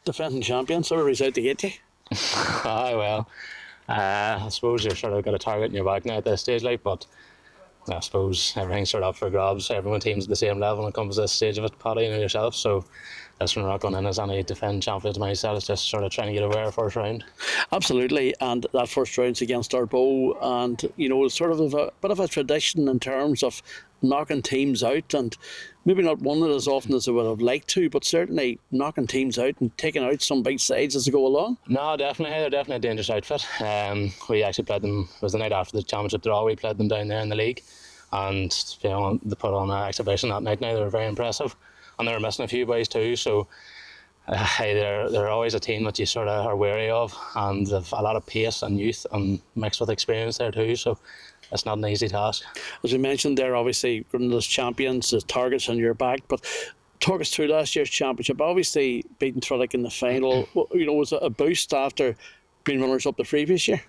defending champions, everybody's out to get you. Aye, well, I suppose you're sort of got a target in your back now at this stage, like, but I suppose everything's sort of up for grabs. Everyone team's at the same level when it comes to this stage of it, Paddy, and yourself, so that's when we're not going in as any defending champions myself. It's just sort of trying to get over our first round. Absolutely, and that first round's against Arboe, and it's sort of a bit of a tradition in terms of knocking teams out, and maybe not won it as often as I would have liked to, but certainly knocking teams out and taking out some big sides as they go along. No, definitely, they're definitely a dangerous outfit. We actually played them, it was the night after the championship draw, we played them down there in the league, and they put on an exhibition that night. Now they were very impressive, and they were missing a few boys too, so they're always a team that you sort of are wary of, and they've a lot of pace and youth and mixed with experience there too, so it's not an easy task. As we mentioned, they're obviously Connollys champions, the targets on your back, but talk us through last year's championship. Obviously beating Trullick in the final, was it a boost after being runners up the previous year?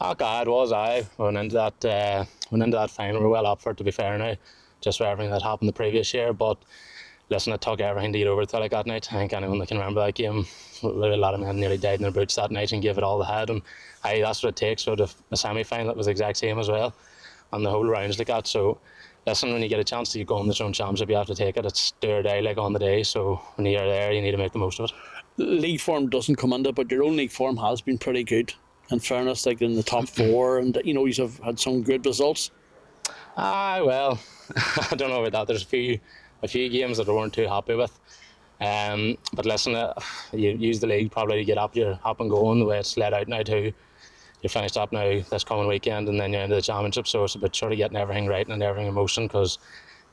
Oh God, it was. I went into that final. We're well up for it, to be fair now, just for everything that happened the previous year. But listen, it took everything to get over Trullick that night. I think anyone that can remember that game, a lot of men nearly died in their boots that night and gave it all they had. And that's what it takes. So the semi-final, it was the exact same as well, and the whole rounds like that. So listen, when you get a chance to go on this own championship, you have to take it. It's do or die, like on the day. So when you're there, you need to make the most of it. League form doesn't come into it, but your own league form has been pretty good. In fairness, like in the top four, and you have had some good results. Well, I don't know about that. There's a few games that I weren't too happy with. But listen, you use the league probably to get you're up and going the way it's laid out now too. You're finished up now this coming weekend, and then you're into the championship, so it's about sort of getting everything right and everything in motion, because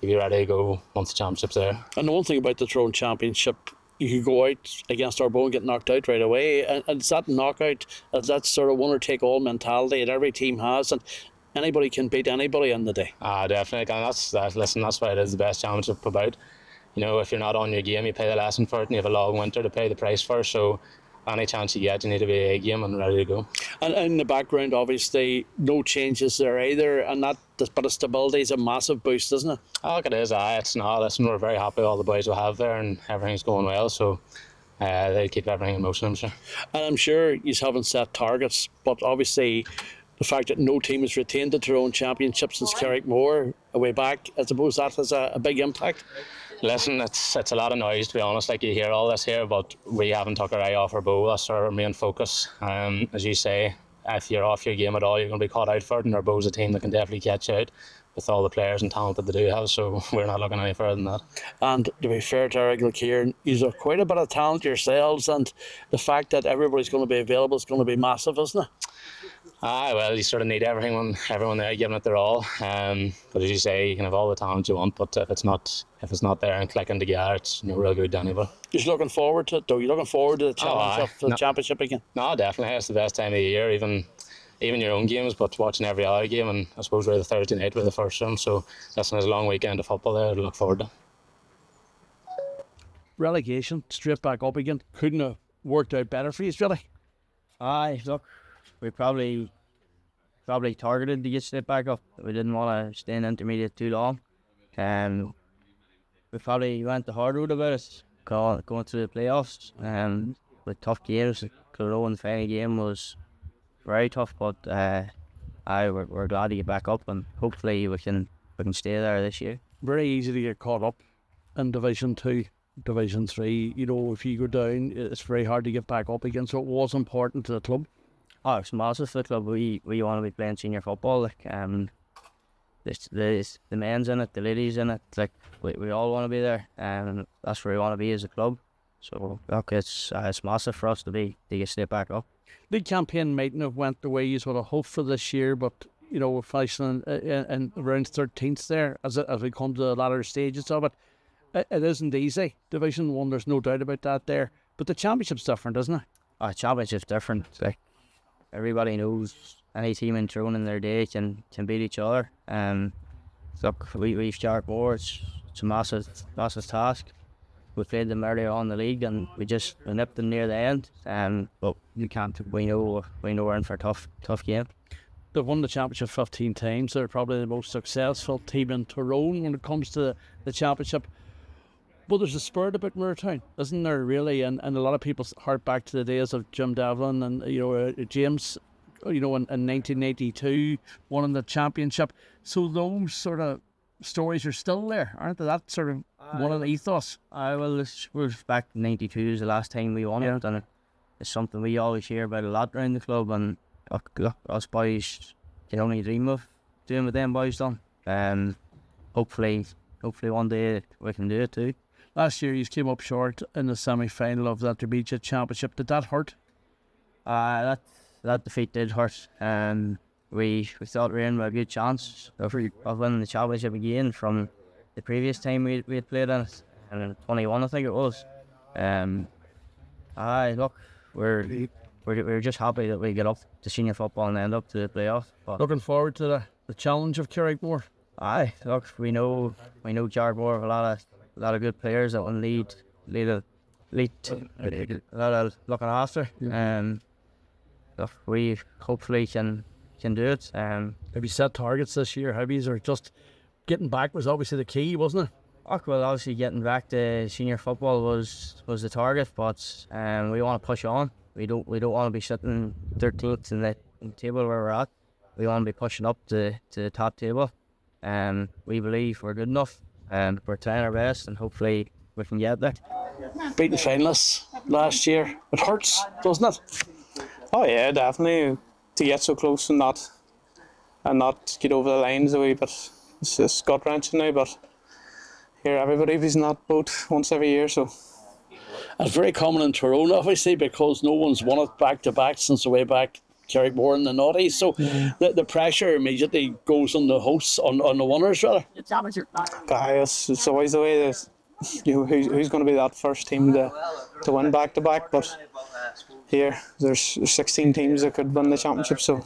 you'll be ready to go once the championship's there. And the one thing about the Tyrone Championship, you could go out against Arboe and get knocked out right away, and it's that knockout, it's that sort of winner take all mentality that every team has, and anybody can beat anybody on the day. Definitely, and that's why it is the best championship about. If you're not on your game, you pay the lesson for it, and you have a long winter to pay the price for. So any chance you get, you need to be a game and ready to go. And in the background, obviously, no changes there either, and but the stability is a massive boost, isn't it? Oh, look, it is. It's not. Listen, we're very happy with all the boys we have there, and everything's going well. So they keep everything in motion, I'm sure. And I'm sure you haven't set targets, but obviously the fact that no team has retained the Tyrone Championship since Carrickmore a way back, I suppose that has a big impact. Listen, it's a lot of noise, to be honest. Like, you hear all this here, but we haven't took our eye off our bow. That's our main focus. As you say, if you're off your game at all, you're going to be caught out for it, and our bow's a team that can definitely catch you out with all the players and talent that they do have, so we're not looking any further than that. And to be fair to Eric Kieran, you have quite a bit of talent yourselves, and the fact that everybody's going to be available is going to be massive, isn't it? Well, you sort of need everyone there giving it their all. But as you say, you can have all the talent you want, but if it's not there and clicking together, it's no real good to anybody. You're looking forward to it, though. You're looking forward to the challenge of the championship again. No, definitely. It's the best time of the year, even your own games, but watching every other game. And I suppose we're the Thursday night with the first one, so listen, there's a long weekend of football there to look forward to. Relegation, straight back up again. Couldn't have worked out better for you, really. Aye, look, we probably targeted to get straight back up. We didn't want to stay in intermediate too long. We probably went the hard route about it, going through the playoffs. With tough games, the Clonroe final game was very tough, but we're glad to get back up, and hopefully we can stay there this year. Very easy to get caught up in Division 2. Division 3, if you go down, it's very hard to get back up again, so it was important to the club. Oh, it's massive for the club. We want to be playing senior football. Like, the men's in it, the ladies in it. Like, we all want to be there, and that's where we want to be as a club. So look, it's massive for us to get straight back up. The campaign mightn't have went the way you sort of hoped for this year, but we're finishing in around 13th there as we come to the latter stages of it. It isn't easy. Division 1, there's no doubt about that there. But the championship's different, isn't it? Oh, the championship's different. Like, everybody knows any team in Tyrone in their day can beat each other. Look, we've Carrickmore. It's a massive task. We played them earlier on in the league, and we nipped them near the end. But you can't. We know we're in for a tough game. They've won the championship 15 times. They're probably the most successful team in Tyrone when it comes to the championship. But there's a spirit about Moortown, isn't there, really? And a lot of people hark back to the days of Jim Devlin and, James, in 1982, won the championship. So those sort of stories are still there, aren't they? That sort of one of the ethos. Well, this was back in '92 is the last time we won it, and it's something we always hear about a lot around the club, and us boys can only dream of doing what them boys done. Hopefully one day we can do it too. Last year you came up short in the semi-final of that Intermediate Championship. Did that hurt? That defeat did hurt. We thought we were in with a good chance of winning the championship again from the previous time we had played in it, and in 21 I think it was. Look, we're just happy that we get up to senior football and end up to the playoff. But looking forward to the challenge of Carrickmore. Look, we know Carrickmore have a lot of good players that will lead a lot of looking after. Look, we hopefully can do it. Have you set targets this year? Hobbies or just getting back was obviously the key, wasn't it? Well, obviously getting back to senior football was the target, but we want to push on. We don't want to be sitting 13th in the table where we're at. We want to be pushing up to the top table. We believe we're good enough. We're trying our best, and hopefully we can get there. Beating finalists last year, it hurts, doesn't it? Oh yeah, definitely. To get so close and not get over the lines a wee bit. It's just gut wrenching now, but here everybody is in that boat once every year, so. It's very common in Tyrone, obviously, because no one's won it back to back since the way back Carrickmore and the Naughties. So the pressure immediately goes on the hosts, on the winners rather. Guys, it's always the way that who's going to be that first team to win back to back, but here there's 16 teams that could win the championship, so.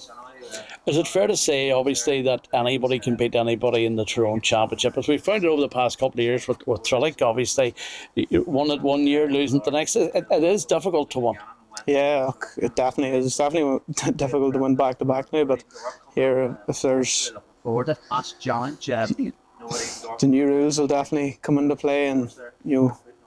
Is it fair to say, obviously, that anybody can beat anybody in the Tyrone Championship? As we found it over the past couple of years with Trillick, obviously, you won it one year, losing the next. It is difficult to win. Yeah, it definitely is. It's definitely difficult to win back to back now, but here, if there's the new rules will definitely come into play, and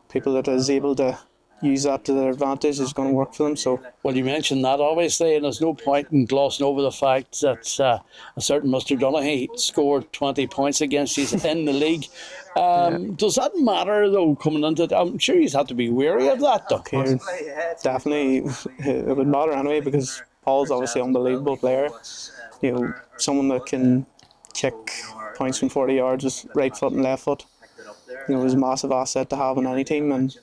people that is able to use that to their advantage is going to work for them. So, well, you mentioned that obviously, and there's no point in glossing over the fact that a certain Mr. Donaghy scored 20 points against you in the league. Does that matter though, coming into it? I'm sure you'd have to be wary of that, though. Okay, definitely it would matter anyway, because Paul's obviously an unbelievable player. Someone that can kick points from 40 yards with right foot and left foot. Is a massive asset to have in any team, and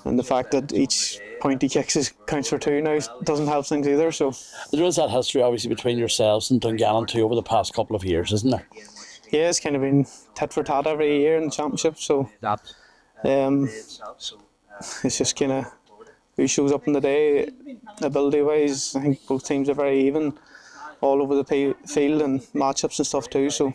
the fact that each point he kicks counts for two now doesn't help things either. So there is that history obviously between yourselves and Dungannon too over the past couple of years, isn't there? Yeah, it's kind of been tit for tat every year in the championship. So it's just kind of who shows up in the day, ability wise. I think both teams are very even all over the field and matchups and stuff too. So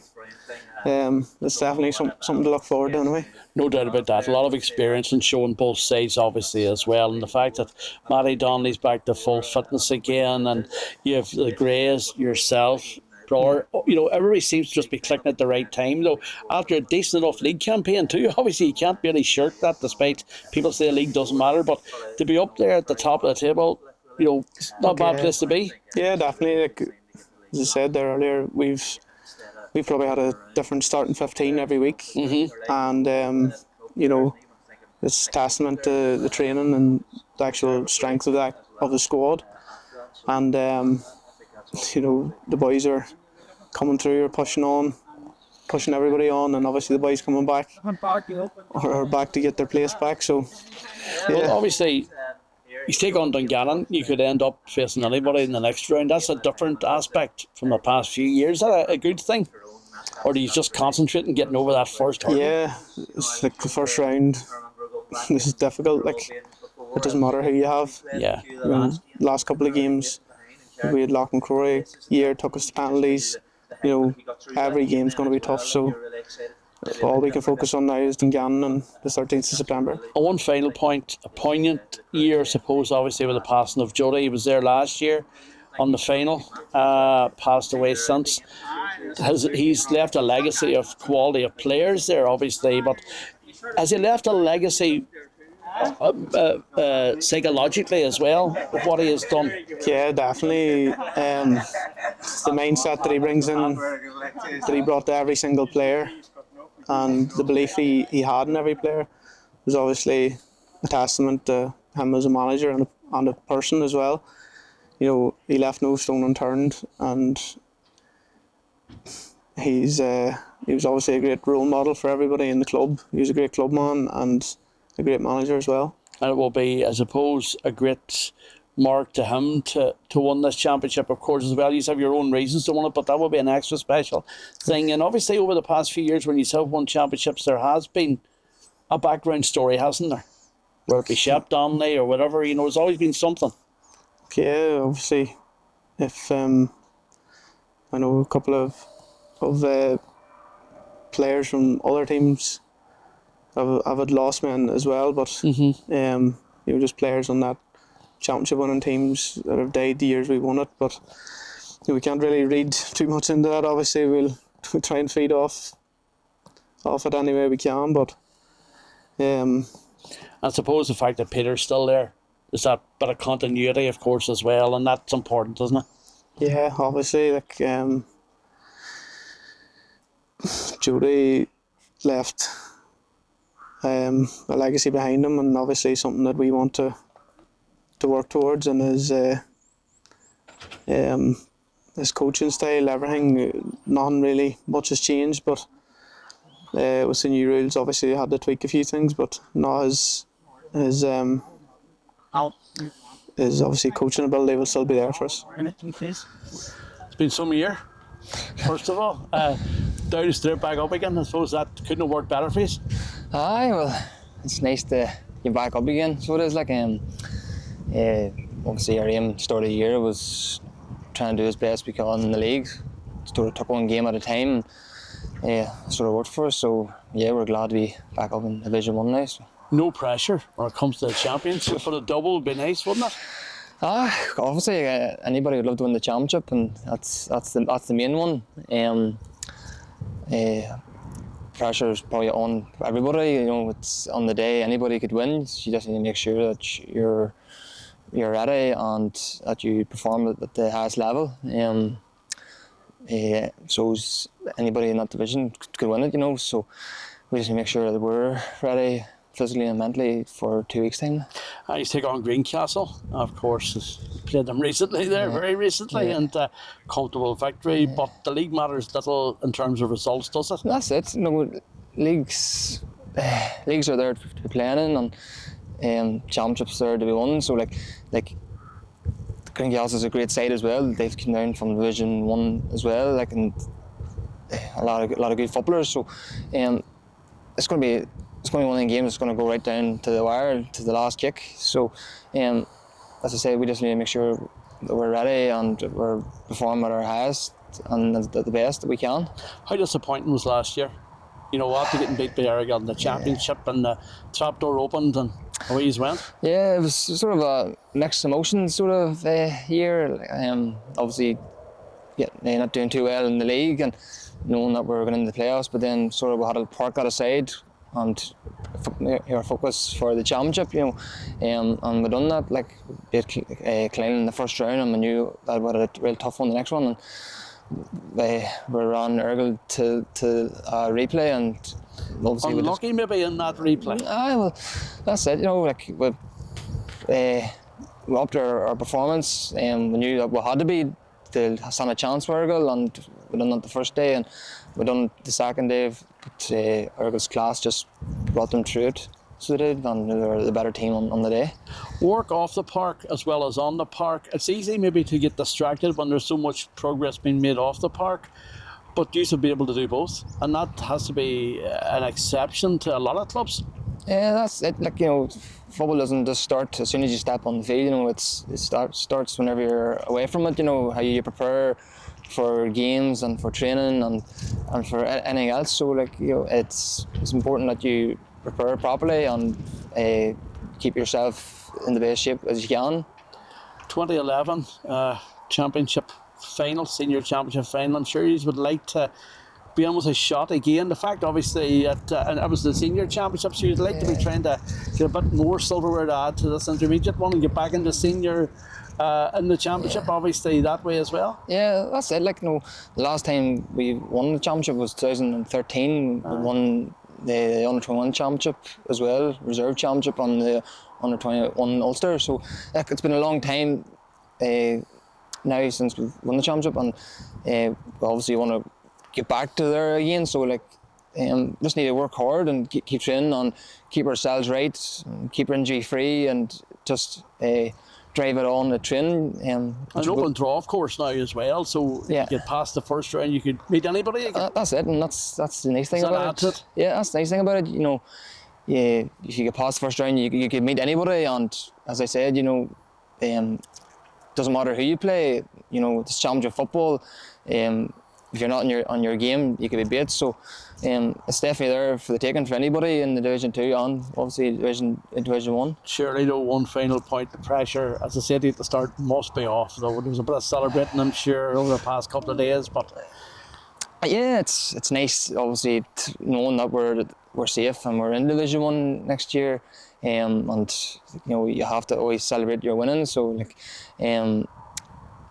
it's definitely something to look forward to anyway. No doubt about that. A lot of experience and showing both sides obviously as well, and the fact that Matty Donnelly's back to full fitness again, and you have the Greys, yourself, Corr, everybody seems to just be clicking at the right time though. After a decent enough league campaign too, obviously you can't really shirk that, despite people say the league doesn't matter, but to be up there at the top of the table, it's not a bad place to be. Yeah, definitely. As I said there earlier, we've probably had a different starting 15 every week, and it's testament to the training and the actual strength of the squad, and the boys are coming through, are pushing everybody on, and obviously the boys coming back are back to get their place back. So well, obviously you take on Dungannon, you could end up facing anybody in the next round. That's a different aspect from the past few years. Is that a good thing? Or do you just concentrate on getting over that first hurdle? Yeah, it's like the first round. This is difficult. Like, it doesn't matter who you have. Yeah. Last couple of games, we had Loch and Corr year, took us to penalties. Every game's going to be tough. So all we can focus on now is Dungannon on the 13th of September. On one final point, a poignant year, I suppose, obviously, with the passing of Jody. He was there last year on the final, passed away since. He's left a legacy of quality of players there, obviously, but has he left a legacy psychologically as well, what he has done? Yeah, definitely. The mindset that he brings in, that he brought to every single player, and the belief he had in every player was obviously a testament to him as a manager and a person as well. You know, he left no stone unturned, and he was obviously a great role model for everybody in the club. He was a great club man and a great manager as well. And it will be, I suppose, a great mark to him to win this championship, of course, as well. You have your own reasons to win it, but that will be an extra special thing. And obviously, over the past few years, when you have won championships, there has been a background story, hasn't there? Whether it be Shep Donnelly or whatever, you know, there's always been something. Yeah, obviously, if I know a couple of players from other teams have had lost men as well, but you know, just players on that championship winning teams that have died the years we won it. But you know, we can't really read too much into that. Obviously, we'll try and feed off it any way we can. But I suppose the fact that Peter's still there is that bit of continuity, of course, as well, and that's important, isn't it? Yeah, obviously, like Jody left a legacy behind him, and obviously something that we want to work towards, and his coaching style, everything, nothing really much has changed, but with the new rules, obviously they had to tweak a few things, but not his obviously coaching ability will still be there for us. It's been some year, first of all. Down the straight back up again, I suppose that couldn't have worked better for you. Aye, well, it's nice to get back up again. So it is like, obviously our aim start of the year was trying to do as best we can in the league. Sort of took one game at a time. Sort of worked for us. So yeah, we're glad to be back up in Division 1 now. So. No pressure when it comes to the championship, but a double would be nice, wouldn't it? Obviously anybody would love to win the championship, and that's the main one. Pressure is probably on everybody. You know, it's on the day anybody could win. You just need to make sure that you're ready and that you perform at the highest level. So anybody in that division could win it, you know. So we just need to make sure that we're ready physically and mentally for 2 weeks' time. You take on Greencastle, of course, played them recently there, very recently, and comfortable victory, but the league matters little in terms of results, does it? That's it. You know, leagues are there to be playing in, and championships are there to be won. So like Connollys is a great side as well. They've come down from Division 1 as well, like, and a lot of good footballers. So it's going to be one of the games that's going to go right down to the wire, to the last kick. So, as I say, we just need to make sure that we're ready and we're performing at our highest and the best that we can. How disappointing was last year? You know, after getting beat by Eoghan in the championship, and the trapdoor opened and away you went. Yeah, it was sort of a mixed emotions sort of year. Obviously, not doing too well in the league and knowing that we were going into the playoffs, but then sort of we had to park that aside and our focus for the championship, you know, and we done that. Like, beat Klein in the first round, and we knew that we had a real tough one the next one, and we ran Eoghan to a replay, and obviously unlucky maybe in that replay. Well, that's it. You know, like we upped our performance, and we knew that we had to be to stand a chance for Eoghan, and we done that the first day, and we done the second day. But Eoghan's class just brought them through it. So they did, and they were the better team on the day. Work off the park as well as on the park. It's easy maybe to get distracted when there's so much progress being made off the park, but you should be able to do both, and that has to be an exception to a lot of clubs. Yeah, that's it. Like, you know, football doesn't just start as soon as you step on the field. You know, it starts whenever you're away from it. You know, how you prepare for games and for training and for anything else. So, like, you know, it's important that you prepare properly and keep yourself in the best shape as you can. 2011 championship final, senior championship final. I'm sure you would like to being with a shot again. The fact, obviously, and it was the senior championship, so you'd like to be trying to get a bit more silverware to add to this intermediate one and get back into senior in the championship, obviously, that way as well. Yeah, that's it. Like, the last time we won the championship was 2013. We won the under 21 championship as well, reserve championship on the under 21 Ulster. So it's been a long time now since we've won the championship, and we obviously want to get back to there again. So just need to work hard and keep training and keep ourselves right, keep injury free, and just drive it on the training. An open draw, of course, now as well. So you get past the first round, you could meet anybody again. That's it, and that's the nice thing about it. Yeah, that's the nice thing about it. Yeah, if you get past the first round, you could meet anybody, and as I said, doesn't matter who you play. It's championship football. If you're not on your game, you could be beat. So it's definitely there for the taking for anybody in the Division 2 and obviously Division 1. Surely, though, one final point, the pressure, as I said at the start, must be off. Though there was a bit of celebrating, I'm sure, over the past couple of days. But yeah, it's nice, obviously, knowing that we're safe and we're in Division 1 next year. And you have to always celebrate your winnings. So now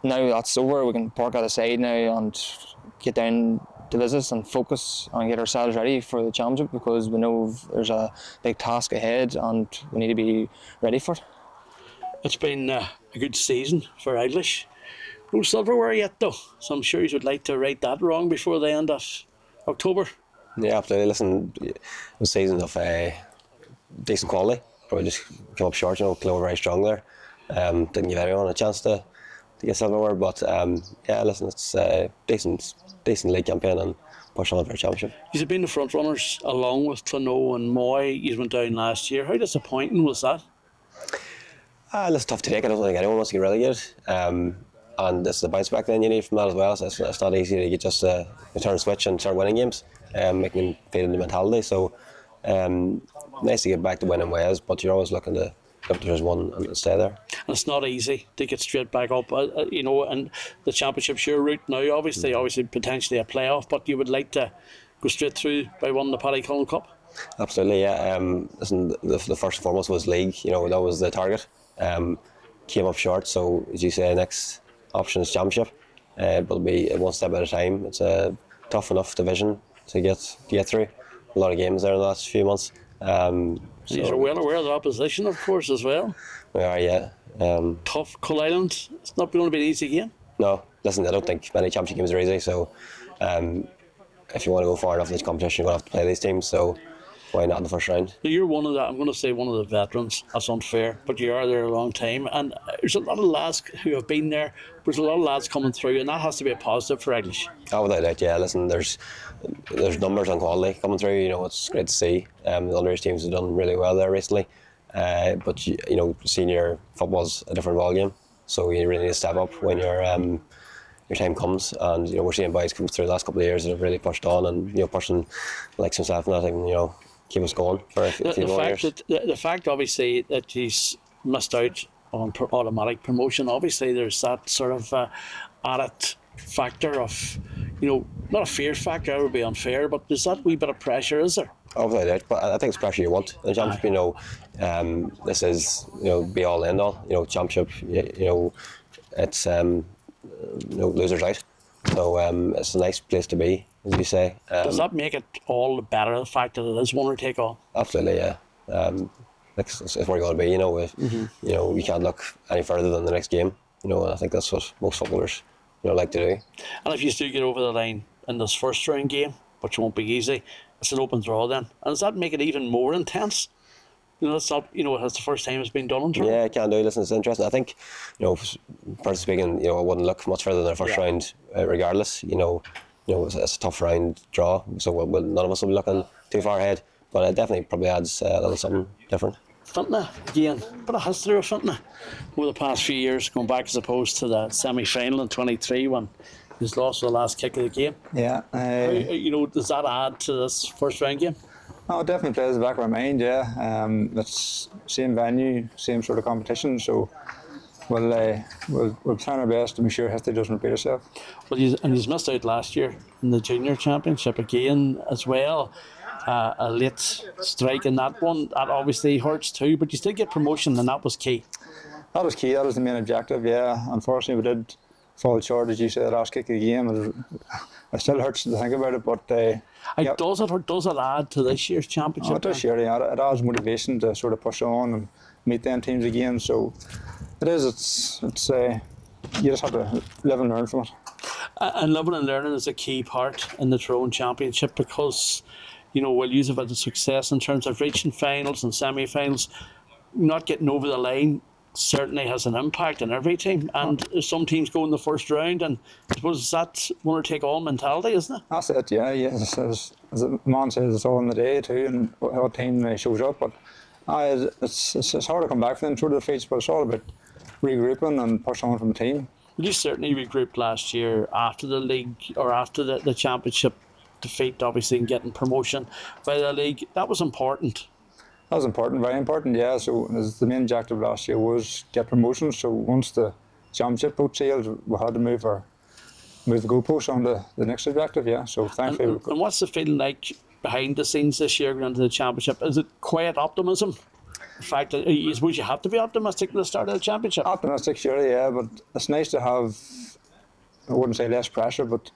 that's over, we can park that aside now and get down to business and focus and get ourselves ready for the championship, because we know there's a big task ahead and we need to be ready for it. It's been a good season for English. No silverware yet though, so I'm sure you would like to right that wrong before the end of October. Yeah, absolutely. Listen, it was a season of decent quality. Probably just came up short, came over very strong there. Didn't give anyone a chance to get silverware, but yeah, listen, it's a decent league campaign and push on for a championship. You've been the front runners along with Clonlow and Moy. You went down last year. How disappointing was that? It's tough to take. I don't think anyone wants to get relegated. And it's the bounce back then you need from that as well. So it's not easy to get just turn a switch and start winning games, making feel the mentality. So nice to get back to winning ways, but you're always looking to go up to Division 1 and stay there. And it's not easy to get straight back up, and the championship's your route now. Obviously, potentially a playoff, but you would like to go straight through by winning the Paddy Cup. Absolutely, yeah. Listen, the first and foremost was league. That was the target. Came up short, so as you say, next option is championship. But it'll be one step at a time. It's a tough enough division to get through. A lot of games there in the last few months. So you're well aware of the opposition, of course, as well. We are, yeah. Tough Coll Island. It's not going to be an easy game. No, listen, I don't think many championship games are easy. So, if you want to go far enough in this competition, you're going to have to play these teams. So, why not in the first round? You're one of I'm going to say one of the veterans. That's unfair, but you are there a long time, and there's a lot of lads who have been there. There's a lot of lads coming through, and that has to be a positive for English. Oh, without doubt, yeah. Listen, there's numbers and quality coming through. It's great to see. The underage teams have done really well there recently, but senior football's a different ballgame. So you really need to step up when your time comes, and we're seeing boys come through the last couple of years that have really pushed on, and pushing like himself and that, and keep us going for a few more years. The fact, obviously, that he's missed out on automatic promotion, obviously there's that sort of added factor of, not a fear factor, that would be unfair, but there's that wee bit of pressure, is there? Oh, without doubt, but I think it's pressure you want in the championship. This is be all end all. Championship, it's losers out. So it's a nice place to be, as you say. Does that make it all the better, the fact that it is winner take all? Absolutely, yeah. It's where you're going to be. You can't look any further than the next game. And I think that's what most footballers like to do. And if you do get over the line in this first round game, which won't be easy, it's an open draw then. And does that make it even more intense? It's not, it's the first time it's been done in Toronto. Yeah, it can do. Listen, it's interesting. I think, personally speaking, I wouldn't look much further than the first round, regardless. It's a tough round draw, so none of us will be looking too far ahead. But it definitely probably adds a little something different. Fintona, again, bit of history of Fintona over the past few years, going back as opposed to the semi-final in 23 when he was lost for the last kick of the game. Yeah. Does that add to this first round game? Oh, it definitely plays in the back of our mind, yeah. It's same venue, same sort of competition, so we'll try our best to make sure history doesn't repeat itself. Well, he's missed out last year in the junior championship again as well. A late strike in that one, that obviously hurts too, but you still get promotion, and that was key. That was key. That was the main objective. Yeah, unfortunately we did fall short, as you said, the last kick of the game. It still hurts to think about it, but Yep. Does it add to this year's championship? It does, surely. It adds motivation to sort of push on and meet them teams again. So it is. It's you just have to live and learn from it. And living and learning is a key part in the Tyrone Championship, because we'll use it as a success in terms of reaching finals and semi-finals. Not getting over the line certainly has an impact on every team, and some teams go in the first round, and I suppose that's winner take all mentality, isn't it? That's it, yeah. Yes, as the man says, it's all in the day too, and what team shows up. But it's hard to come back from them sort of defeats, but it's all about regrouping and pushing on from the team. Well, you certainly regrouped last year after the league, or after the championship defeat, obviously, and getting promotion by the league. That was important. That was important, very important, yeah. So as the main objective last year was get promotion. So once the championship boat sailed, we had to move the goalposts on the next objective, yeah. So thankfully. And what's the feeling like behind the scenes this year going into the championship? Is it quiet optimism? The fact that I suppose you have to be optimistic at the start of the championship. Optimistic, surely, yeah. But it's nice to have, I wouldn't say less pressure, but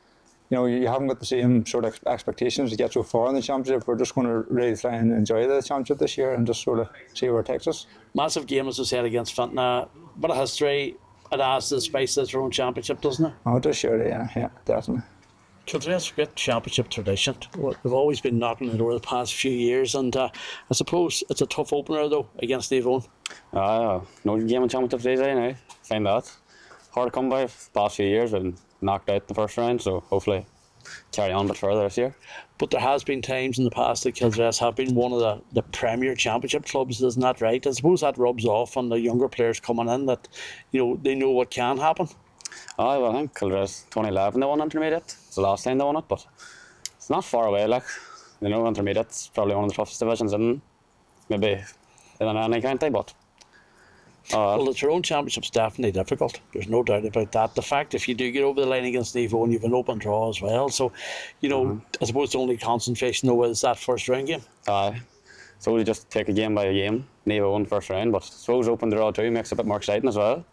you haven't got the same sort of expectations to get so far in the championship. We're just going to really try and enjoy the championship this year and just sort of see where it takes us. Massive game, as I said, against Fintona. What a history it adds to the spice of their own championship, doesn't it? Oh, it does, surely, yeah, definitely. Kildre's great championship tradition. They've always been knocking it over the past few years, and I suppose it's a tough opener though against Eoghan. No game in championship today now. Find that hard to come by. The past few years been knocked out in the first round, so hopefully carry on a bit further this year. But there has been times in the past that Kildress have been one of the premier championship clubs, isn't that right? I suppose that rubs off on the younger players coming in, that they know what can happen. I think Kildress 2011 they won intermediate. It's the last time they won it, but it's not far away. Intermediate's probably one of the toughest divisions in maybe in any county, but. Well, the Tyrone Championship's definitely difficult. There's no doubt about that. The fact if you do get over the line against Eoghan, you've an open draw as well. So, I suppose the only concentration though is that first round game. So we just take a game by game. Eoghan first round, but I suppose open draw too makes it a bit more exciting as well.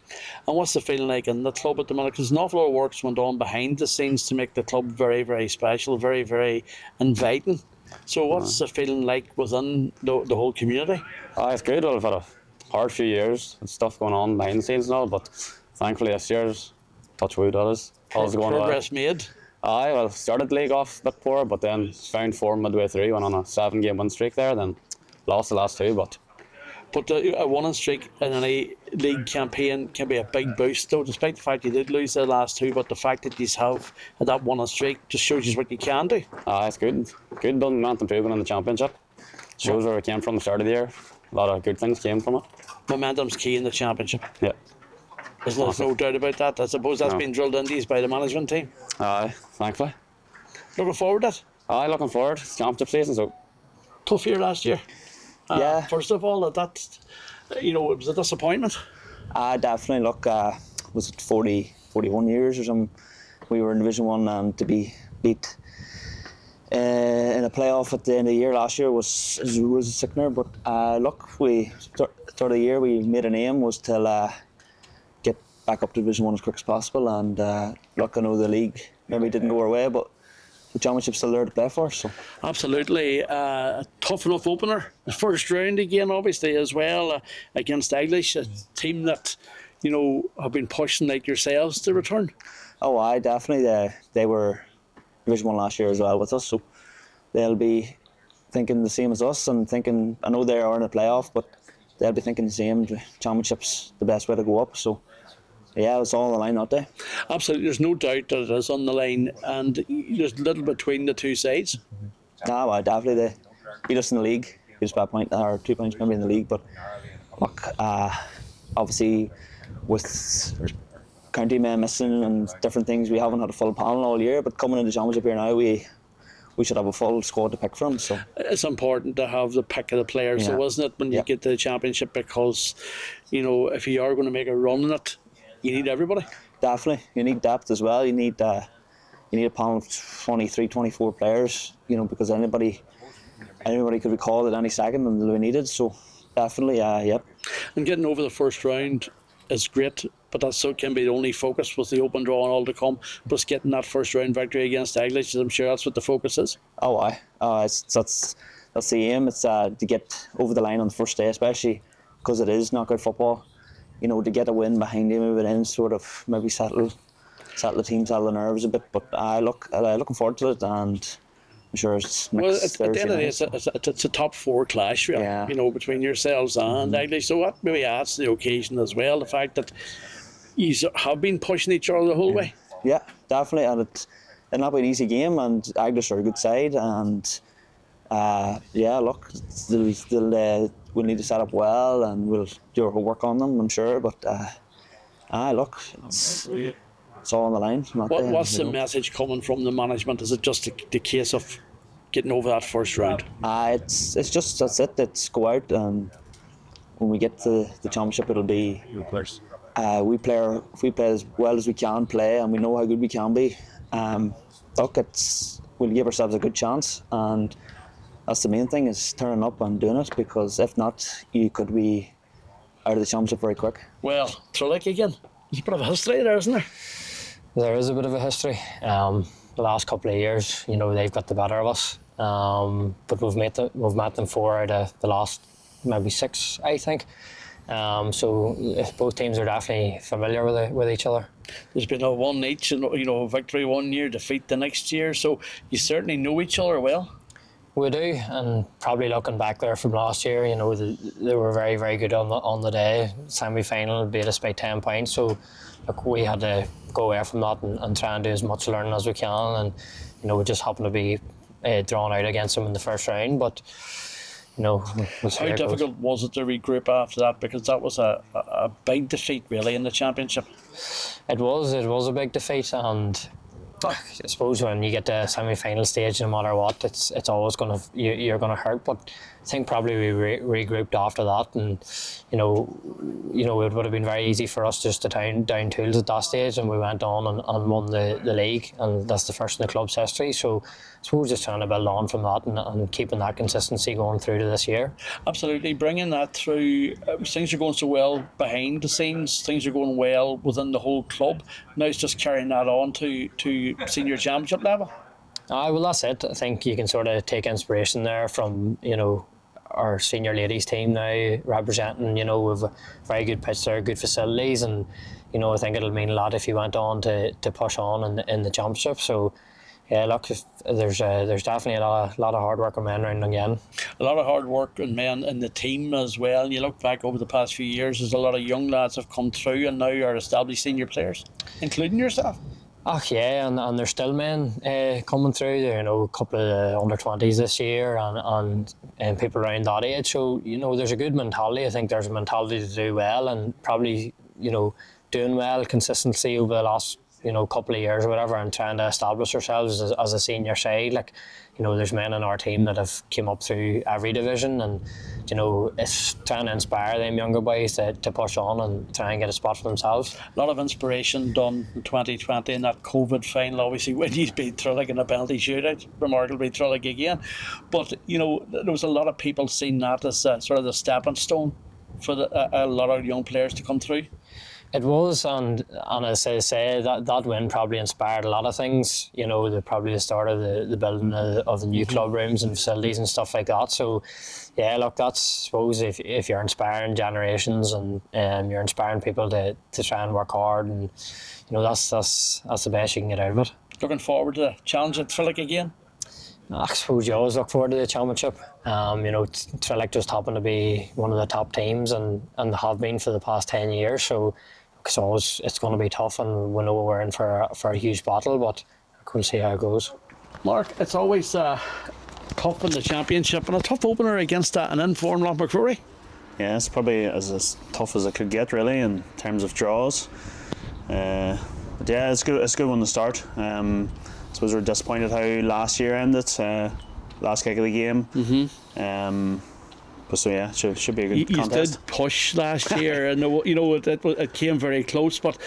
And what's the feeling like in the club at the minute? Because an awful lot of work's went on behind the scenes to make the club very, very special, very, very inviting. So what's the feeling like within the whole community? It's good. Well, we've had a hard few years and stuff going on behind the scenes and all, but thankfully this year's, touch wood, all's going well. Progress made. Started the league off a bit poor, but then found form midway through, went on a 7-game win streak there, then lost the last 2, but a winning streak in any league campaign can be a big boost though, despite the fact you did lose the last 2, but the fact that you have had that winning streak just shows you what you can do. It's good building momentum too, in the championship. Shows where we came from the start of the year. A lot of good things came from it. Momentum's key in the championship. Yeah. There's no doubt about that. I suppose that's been drilled into you by the management team. Thankfully. Looking forward to it? Looking forward. It's championship season, so. Tough year last year. Yeah. First of all, it was a disappointment. Definitely. Look, was it 41 years or something? We were in Division 1 and to be beat in a playoff at the end of the year last year was a sickener. But look, we start of the year we made an aim was to get back up to Division 1 as quick as possible. And look, I know the league maybe didn't go our way, but the championship's still there to play for. So absolutely, a tough enough opener. The first round again, obviously as well against Eoghan, a team that have been pushing like yourselves to return. Oh, definitely. They were Division 1 last year as well with us, so they'll be thinking the same as us and thinking, I know they are in a playoff, but they'll be thinking the same. The championship's the best way to go up, so yeah, it's all on the line that day. Absolutely, there's no doubt that it is on the line, and there's little between the two sides. Definitely they beat us in the league, beat us by a point or 2 points maybe in the league, but look, obviously with county men missing and different things, we haven't had a full panel all year, but coming into the championship here now, we we should have a full squad to pick from. So It's important to have the pick of the players, Yeah. so isn't it, when you Yeah. get to the championship, because if you are going to make a run in it, you need everybody. definitely, you need depth as well. You need a panel of 23, 24 players. Because anybody could be called at any second and they'll be needed. So definitely, yep. And getting over the first round is great, but that so can be the only focus with the open draw and all to come. Plus getting that first round victory against Eoghan, I'm sure that's what the focus is. Oh, aye. That's the aim. It's to get over the line on the first day, especially because it is knockout football. To get a win behind you, move it in, sort of maybe settle the team, settle the nerves a bit. But looking forward to it, and I'm sure it's next Well, at the Thursday end of the day, night. it's a top four clash, really, Yeah. between yourselves and Eoghan. So that maybe adds to the occasion as well, the fact that you have been pushing each other the whole way. Yeah, definitely, and it'll not be an easy game, and Eoghan are a good side, and look, we'll need to set up well, and we'll do our homework on them, I'm sure. But look, it's all on the line. What's the message coming from the management? Is it just the case of getting over that first round? It's just that's it. It's go out, and when we get to the championship, it'll be if we play as well as we can play, and we know how good we can be. Look, we'll give ourselves a good chance, and that's the main thing, is turning up and doing it, because if not, you could be out of the championship very quick. Well, Thurlick again. There's a bit of a history there, isn't there? There is a bit of a history. The last couple of years, they've got the better of us. But we've met them 4 out of the last maybe 6, I think. So both teams are definitely familiar with each other. There's been a one each, victory one year, defeat the next year. So you certainly know each other well. We do, and probably looking back there from last year, they were very, very good on the day. Semi-final beat us by 10 points, so look, we had to go away from that and try and do as much learning as we can, and we just happened to be drawn out against them in the first round, but we'll see How difficult was it to regroup after that, because that was a big defeat really in the championship? It was a big defeat, and I suppose when you get to the semi-final stage, no matter what, it's always you're gonna hurt. But I think probably we regrouped after that, and it would have been very easy for us just to down tools at that stage, and we went on and won the league, and that's the first in the club's history. So I suppose just trying to build on from that and keeping that consistency going through to this year. Absolutely, bringing that through. Things are going so well behind the scenes. Things are going well within the whole club. Now it's just carrying that on to senior championship level. Well, that's it. I think you can sort of take inspiration there from our senior ladies team now representing. With a very good pitch there, good facilities, and I think it'll mean a lot if you went on to push on in the championship. So. Yeah, look, there's definitely a lot of hard work on men around again. A lot of hard work on men in the team as well. And you look back over the past few years, there's a lot of young lads have come through and now are established senior players, including yourself. Yeah, and there's still men coming through. There, a couple of under 20s this year, and people around that age. So there's a good mentality. I think there's a mentality to do well, and probably doing well, consistency over the last couple of years or whatever, and trying to establish ourselves as a senior side. Like, there's men in our team that have came up through every division, and it's trying to inspire them younger boys to push on and try and get a spot for themselves. A lot of inspiration done in 2020 in that COVID final, obviously, when you beat Thurlick in a penalty shootout. Remarkable beat Thurlick again. But there was a lot of people seeing that as sort of the stepping stone for a lot of young players to come through. It was, and as I say, that win probably inspired a lot of things. Probably the start of the building of the new club rooms and facilities and stuff like that. So, yeah, look, that's, I suppose, if you're inspiring generations and you're inspiring people to try and work hard, and that's the best you can get out of it. Looking forward to the challenge at Thurlick again. I suppose you always look forward to the championship. Thurlick just happened to be one of the top teams, and have been for the past 10 years. So it's going to be tough, and we know we're in for a huge battle, but we'll see how it goes. Mark, it's always tough in the championship, and a tough opener against an informed Lochmacrory. Yeah, it's probably as tough as it could get, really, in terms of draws. But yeah, it's good one to start. I suppose we're disappointed how last year ended, last kick of the game. But so yeah, should be a good You contest. did push last year, and it came very close. But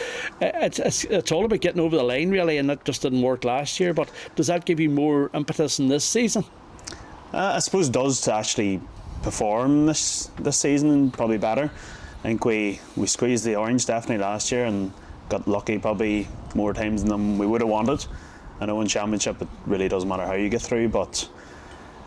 it's all about getting over the line, really, and that just didn't work last year. But does that give you more impetus in this season? I suppose it does to actually perform this season, and probably better. I think we squeezed the orange definitely last year and got lucky probably more times than we would have wanted. I know in Championship it really doesn't matter how you get through, but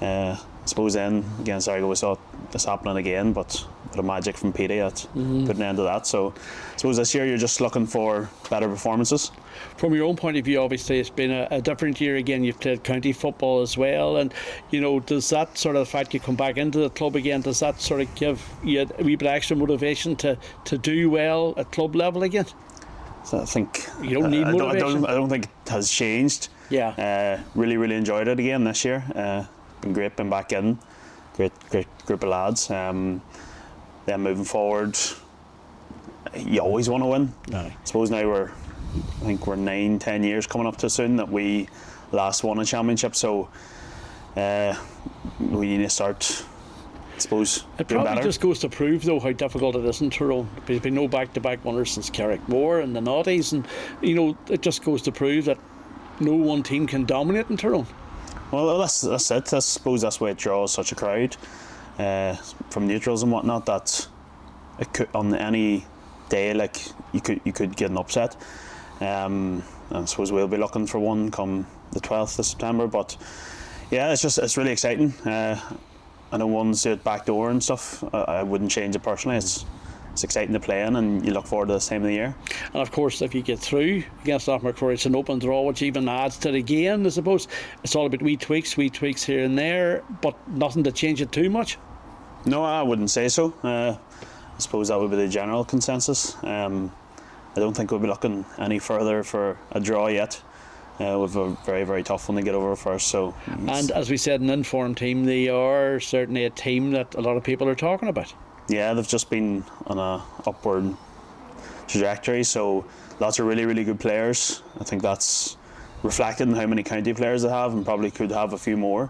I suppose then against Argo we saw this happening again, but a bit of magic from Paddy at putting an end to that. So I suppose this year you're just looking for better performances. From your own point of view, obviously it's been a different year again. You've played county football as well, and does that sort of, the fact you come back into the club again, does that sort of give you a wee bit extra motivation to do well at club level again? So I think you don't need motivation. I don't think it has changed. Yeah. Really enjoyed it again this year. Been great being back in. Great group of lads. Then moving forward, you always want to win. No. I suppose now I think we're 9-10 years coming up to soon that we last won a championship. So we need to start, I suppose, It doing probably better. just goes to prove, though, how difficult it is in Tyrone. There's been no back-to-back winners since Carrickmore and the Naughties, and it just goes to prove that no one team can dominate in Tyrone. Well, that's it. I suppose that's why it draws such a crowd from neutrals and whatnot. That it could, on any day, like you could get an upset. I suppose we'll be looking for one come the 12th of September. But yeah, it's really exciting. I know ones do it backdoor and stuff. I wouldn't change it personally. It's exciting to play in, and you look forward to this time of the year. And of course, if you get through against Loughmacrory, it's an open draw, which even adds to the game, I suppose. It's all about wee tweaks here and there, but nothing to change it too much. No, I wouldn't say so. I suppose that would be the general consensus. I don't think we'll be looking any further for a draw yet. We've a very tough one to get over first. So, and as we said, an informed team, they are certainly a team that a lot of people are talking about. Yeah, they've just been on a upward trajectory. So lots of really good players. I think that's reflected in how many county players they have, and probably could have a few more.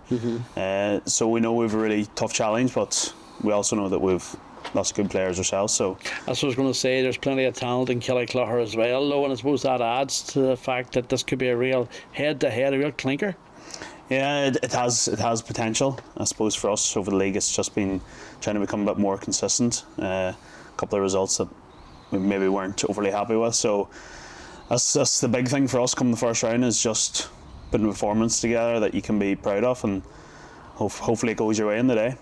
So we know we've a really tough challenge, but we also know that we've lots of good players ourselves. So that's what I was going to say. There's plenty of talent in Killyclogher as well, though, and I suppose that adds to the fact that this could be a real head-to-head, a real clinker. Yeah, it has potential. I suppose for us over the league, it's just been trying to become a bit more consistent. A couple of results that we maybe weren't overly happy with. So that's the big thing for us come the first round, is just putting a performance together that you can be proud of, and hopefully it goes your way in the day.